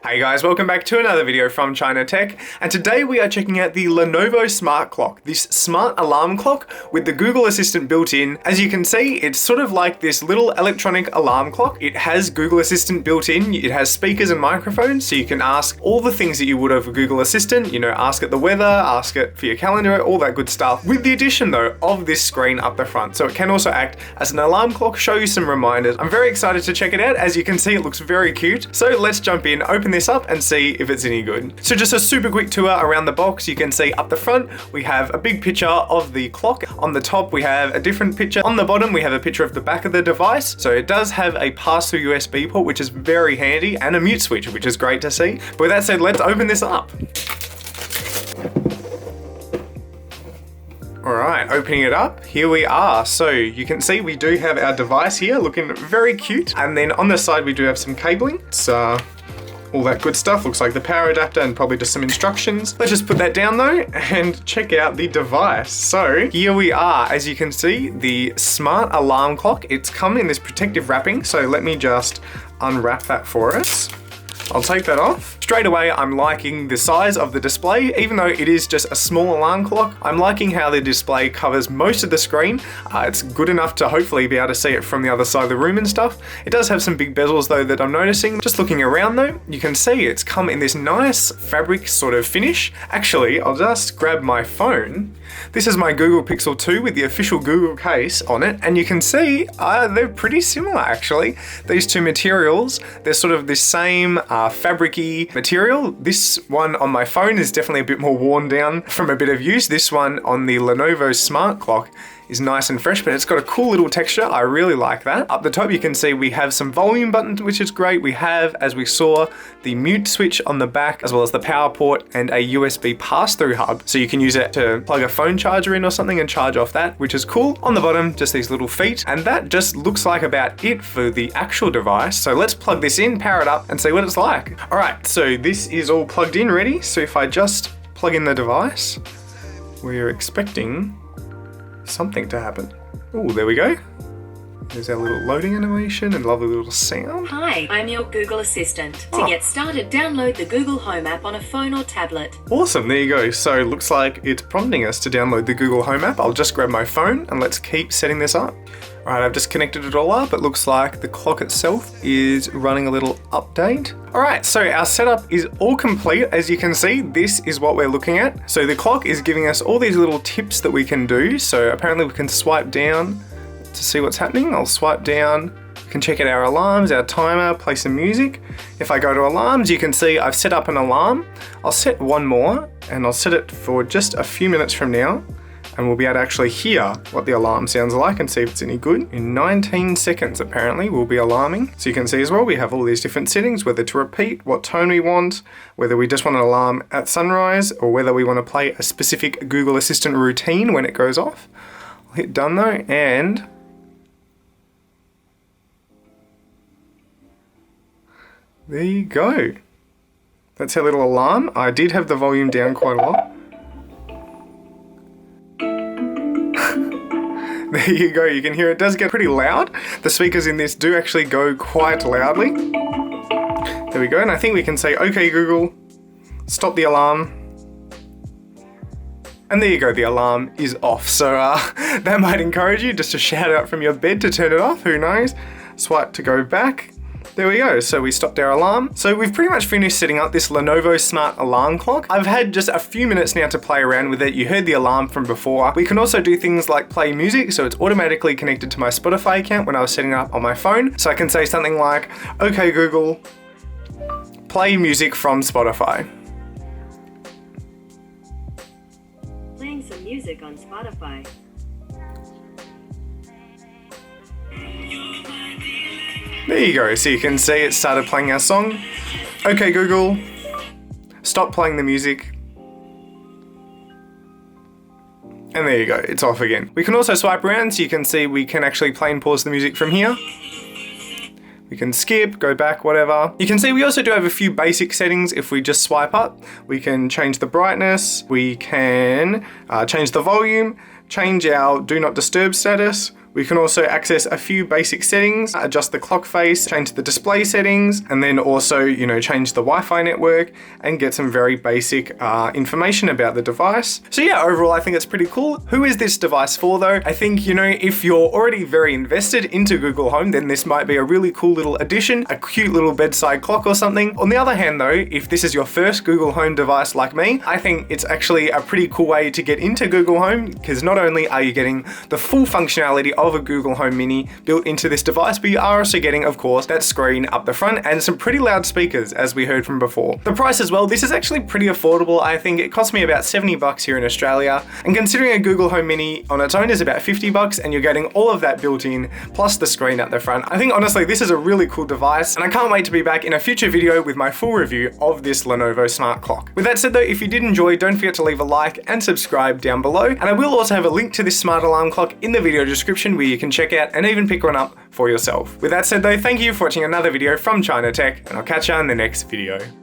Hey guys, welcome back to another video from China Tech, and today we are checking out the Lenovo Smart Clock, this smart alarm clock with the Google Assistant built in. As you can see, it's sort of like this little electronic alarm clock. It has Google Assistant built in, it has speakers and microphones, so you can ask all the things that you would of Google Assistant, ask it the weather, ask it for your calendar, all that good stuff. With the addition though of this screen up the front, so it can also act as an alarm clock, show you some reminders. I'm very excited to check it out. As you can see, it looks very cute. So let's jump in, open this up and see if it's any good. So just a super quick tour around the box. You can see up the front, we have a big picture of the clock. On the top, we have a different picture. On the bottom, we have a picture of the back of the device. So it does have a pass-through USB port, which is very handy, and a mute switch, which is great to see. But with that said, let's open this up. Alright, opening it up, here we are. So you can see we do have our device here looking very cute. And then on the side, we do have some cabling. It's all that good stuff. Looks like the power adapter and probably just some instructions. Let's just put that down though and check out the device. So here we are. As you can see, the smart alarm clock. It's come in this protective wrapping. So let me just unwrap that for us. I'll take that off. Straight away, I'm liking the size of the display. Even though it is just a small alarm clock, I'm liking how the display covers most of the screen. It's good enough to hopefully be able to see it from the other side of the room and stuff. It does have some big bezels though that I'm noticing. Just looking around though, you can see it's come in this nice fabric sort of finish. Actually, I'll just grab my phone. This is my Google Pixel 2 with the official Google case on it, and you can see they're pretty similar actually. These two materials, they're sort of the same fabric-y material. This one on my phone is definitely a bit more worn down from a bit of use. This one on the Lenovo Smart Clock is nice and fresh, but it's got a cool little texture. I really like that. Up the top, you can see we have some volume buttons, which is great. We have, as we saw, the mute switch on the back, as well as the power port and a USB pass-through hub. So you can use it to plug a phone charger in or something and charge off that, which is cool. On the bottom, just these little feet. And that just looks like about it for the actual device. So let's plug this in, power it up, and see what it's like. All right, so this is all plugged in, ready. So if I just plug in the device, we're expecting something to happen. Oh, there we go. There's our little loading animation and lovely little sound. Hi, I'm your Google Assistant. To get started, download the Google Home app on a phone or tablet. Awesome, there you go. So it looks like it's prompting us to download the Google Home app. I'll just grab my phone and let's keep setting this up. All right, I've just connected it all up. It looks like the clock itself is running a little update. All right, so our setup is all complete. As you can see, this is what we're looking at. So the clock is giving us all these little tips that we can do. So apparently we can swipe down to see what's happening. I'll swipe down. We can check out our alarms, our timer, play some music. If I go to alarms, you can see I've set up an alarm. I'll set one more and I'll set it for just a few minutes from now. And we'll be able to actually hear what the alarm sounds like and see if it's any good. In 19 seconds, apparently, we'll be alarming. So you can see as well, we have all these different settings, whether to repeat, what tone we want, whether we just want an alarm at sunrise, or whether we want to play a specific Google Assistant routine when it goes off. I'll hit done though, and there you go. That's our little alarm. I did have the volume down quite a lot. There you go, you can hear it does get pretty loud. The speakers in this do actually go quite loudly. There we go, and I think we can say, okay Google, stop the alarm. And there you go, the alarm is off. So that might encourage you just to shout out from your bed to turn it off, who knows. Swipe to go back. There we go, so we stopped our alarm. So we've pretty much finished setting up this Lenovo Smart Alarm Clock. I've had just a few minutes now to play around with it. You heard the alarm from before. We can also do things like play music, so it's automatically connected to my Spotify account when I was setting it up on my phone. So I can say something like, okay Google, play music from Spotify. Playing some music on Spotify. There you go, so you can see it started playing our song. Okay Google, stop playing the music. And there you go, it's off again. We can also swipe around, so you can see we can actually play and pause the music from here. We can skip, go back, whatever. You can see we also do have a few basic settings. If we just swipe up, we can change the brightness, we can change the volume, change our do not disturb status. We can also access a few basic settings, adjust the clock face, change the display settings, and then also, change the Wi-Fi network and get some very basic information about the device. So yeah, overall, I think it's pretty cool. Who is this device for though? I think, if you're already very invested into Google Home, then this might be a really cool little addition, a cute little bedside clock or something. On the other hand though, if this is your first Google Home device like me, I think it's actually a pretty cool way to get into Google Home, because not only are you getting the full functionality of a Google Home Mini built into this device, but you are also getting, of course, that screen up the front and some pretty loud speakers, as we heard from before. The price as well, this is actually pretty affordable. I think it cost me about $70 here in Australia, and considering a Google Home Mini on its own is about $50 and you're getting all of that built in, plus the screen at the front, I think honestly this is a really cool device, and I can't wait to be back in a future video with my full review of this Lenovo Smart Clock. With that said though, if you did enjoy, don't forget to leave a like and subscribe down below, and I will also have a link to this smart alarm clock in the video description where you can check out and even pick one up for yourself. With that said though, thank you for watching another video from China Tech, and I'll catch you in the next video.